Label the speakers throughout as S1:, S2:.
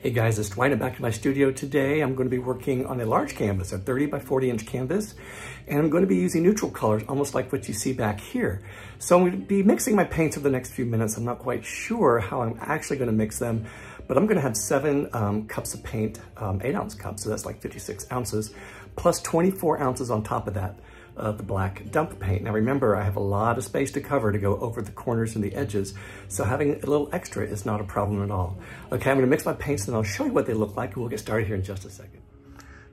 S1: Hey guys, it's Dwight. I'm back in my studio today. I'm going to be working on a large canvas, a 30 by 40 inch canvas, and I'm going to be using neutral colors, almost like what you see back here. So I'm going to be mixing my paints over the next few minutes. I'm not quite sure how I'm actually going to mix them, but I'm going to have 7 cups of paint, 8-ounce cups, so that's like 56 ounces, plus 24 ounces on top of that. The black dump paint. Now remember, I have a lot of space to cover to go over the corners and the edges, so having a little extra is not a problem at all. Okay, I'm gonna mix my paints and I'll show you what they look like, and we'll get started here in just a second.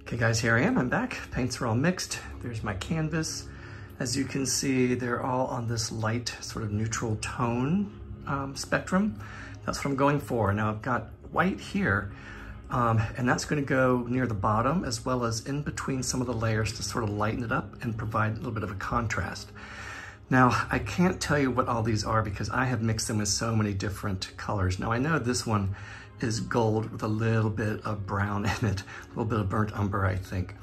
S1: Okay guys, here I am, I'm back. Paints are all mixed. There's my canvas. As you can see, they're all on this light, sort of neutral tone spectrum. That's what I'm going for. Now I've got white here, and that's going to go near the bottom as well as in between some of the layers to sort of lighten it up and provide a little bit of a contrast. Now, I can't tell you what all these are because I have mixed them with so many different colors. Now, I know this one is gold with a little bit of brown in it, a little bit of burnt umber, I think.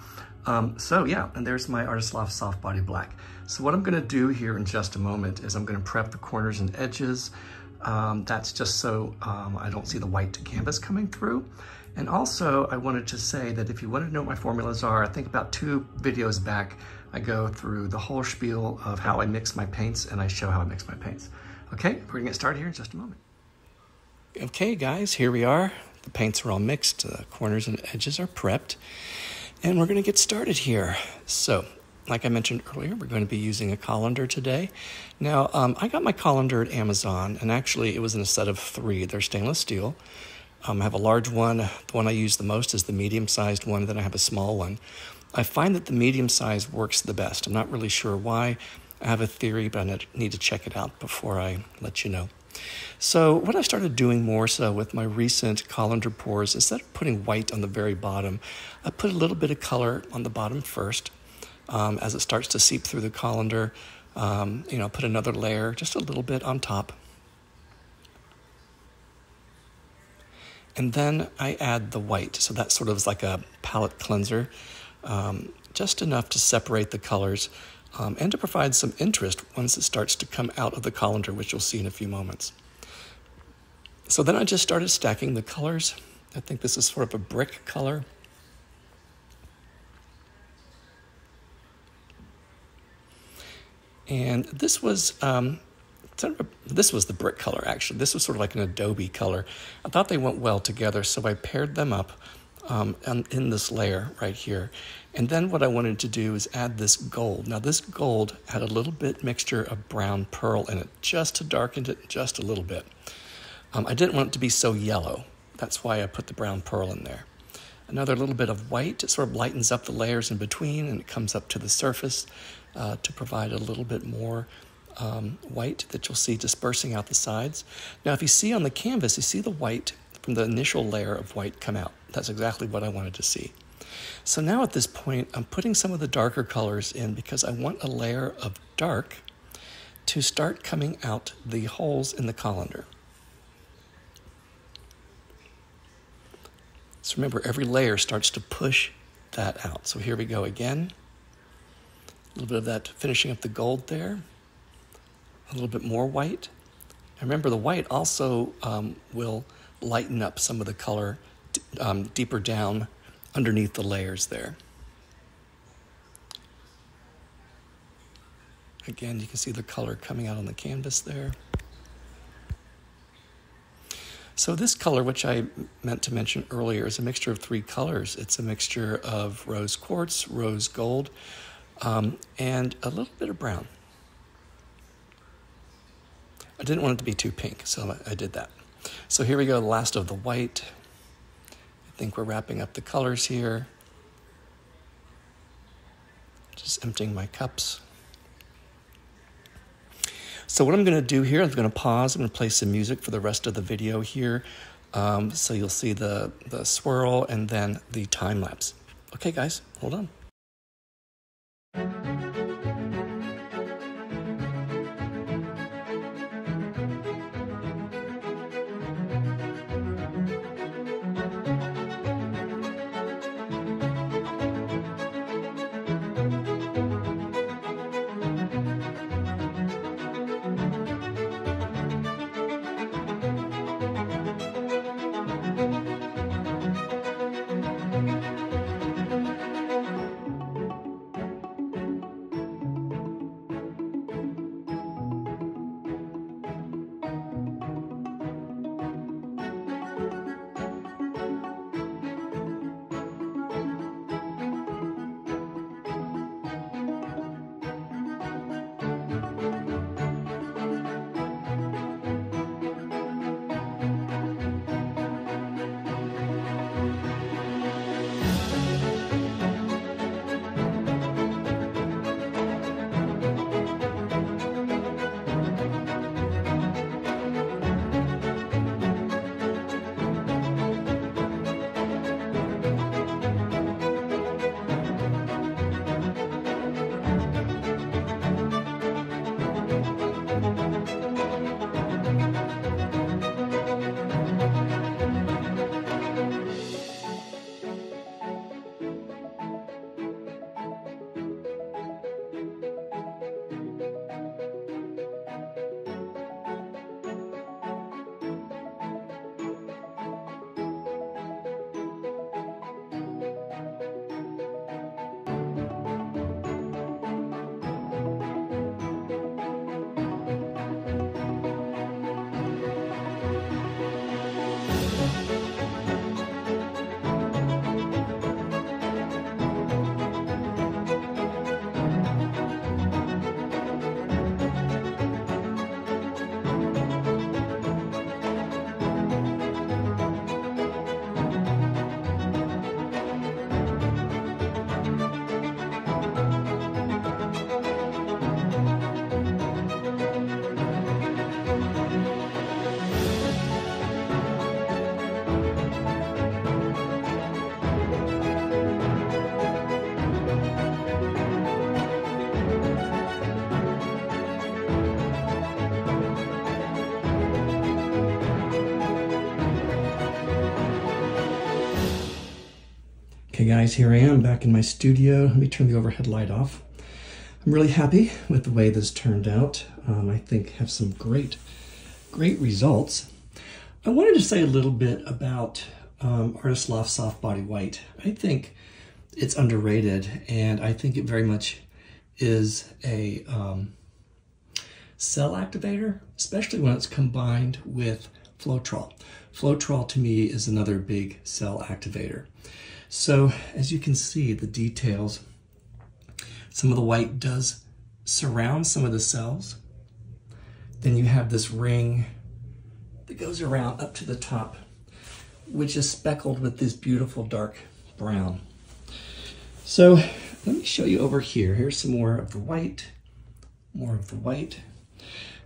S1: So yeah, and there's my Artist Loft Soft Body Black. So what I'm going to do here in just a moment is I'm going to prep the corners and edges. That's just so I don't see the white canvas coming through. And also, I wanted to say that if you want to know what my formulas are, I think about 2 videos back, I go through the whole spiel of how I mix my paints, and I show how I mix my paints. Okay, we're gonna get started here in just a moment. Okay guys, here we are. The paints are all mixed, the corners and edges are prepped, and we're gonna get started here. So, like I mentioned earlier, we're going to be using a colander today. Now, I got my colander at Amazon, and actually it was in a set of 3. They're stainless steel. I have a large one. The one I use the most is the medium-sized one, then I have a small one. I find that the medium size works the best. I'm not really sure why. I have a theory, but I need to check it out before I let you know. So what I started doing more so with my recent colander pours, instead of putting white on the very bottom, I put a little bit of color on the bottom first. As it starts to seep through the colander, put another layer, just a little bit on top. And then I add the white, so that sort of is like a palette cleanser, just enough to separate the colors and to provide some interest once it starts to come out of the colander, which you'll see in a few moments. So then I just started stacking the colors. I think this is sort of a brick color. And this was the brick color, actually. This was sort of like an adobe color. I thought they went well together, so I paired them up in this layer right here. And then what I wanted to do is add this gold. Now this gold had a little bit mixture of brown pearl in it, just to darken it just a little bit. I didn't want it to be so yellow. That's why I put the brown pearl in there. Another little bit of white. It sort of lightens up the layers in between, and it comes up to the surface to provide a little bit more white that you'll see dispersing out the sides. Now, if you see on the canvas, you see the white from the initial layer of white come out. That's exactly what I wanted to see. So now at this point, I'm putting some of the darker colors in because I want a layer of dark to start coming out the holes in the colander. So remember, every layer starts to push that out. So here we go again. A little bit of that finishing up the gold there. A little bit more white. And remember, the white also will lighten up some of the color deeper down underneath the layers there. Again, you can see the color coming out on the canvas there. So this color, which I meant to mention earlier, is a mixture of 3 colors. It's a mixture of rose quartz, rose gold, and a little bit of brown. I didn't want it to be too pink, so I did that. So here we go, the last of the white. I think we're wrapping up the colors here. Just emptying my cups. So what I'm going to do here, I'm going to pause. I'm going to play some music for the rest of the video here. So you'll see the swirl and then the time lapse. Okay, guys, hold on. Okay guys, here I am back in my studio. Let me turn the overhead light off. I'm really happy with the way this turned out. I think have some great results. I wanted to say a little bit about Artist Loft Soft Body White. I think it's underrated, and I think it very much is a cell activator, especially when it's combined with floetrol. Floetrol to me is another big cell activator. So as you can see, the details, some of the white does surround some of the cells. Then you have this ring that goes around up to the top, which is speckled with this beautiful dark brown. So let me show you over here. Here's some more of the white, more of the white.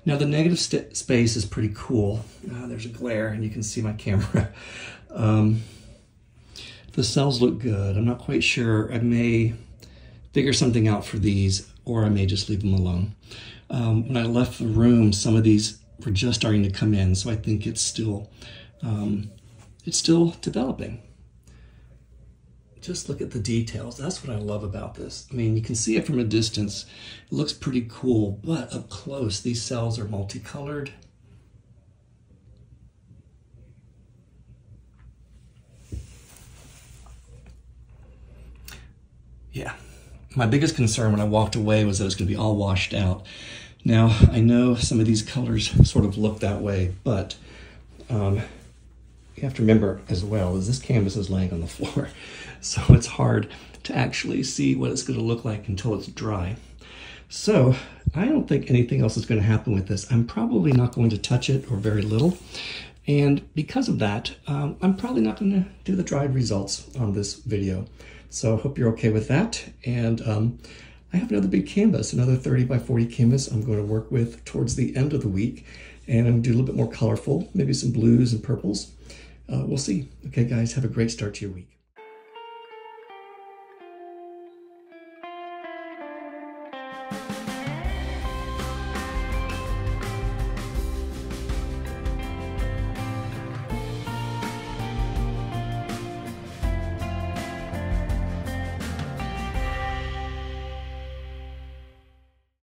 S1: Now the negative space is pretty cool. There's a glare and you can see my camera. The cells look good. I'm not quite sure. I may figure something out for these, or I may just leave them alone. When I left the room, some of these were just starting to come in, so I think it's still developing. Just look at the details. That's what I love about this. I mean, you can see it from a distance. It looks pretty cool, but up close, these cells are multicolored. Yeah, my biggest concern when I walked away was that it's going to be all washed out. Now, I know some of these colors sort of look that way, but you have to remember as well is this canvas is laying on the floor, so it's hard to actually see what it's going to look like until it's dry. So I don't think anything else is going to happen with this. I'm probably not going to touch it, or very little. And because of that, I'm probably not going to do the dried results on this video. So I hope you're okay with that. And I have another big canvas, another 30 by 40 canvas I'm going to work with towards the end of the week. And I'm going to do a little bit more colorful, maybe some blues and purples. We'll see. Okay, guys, have a great start to your week.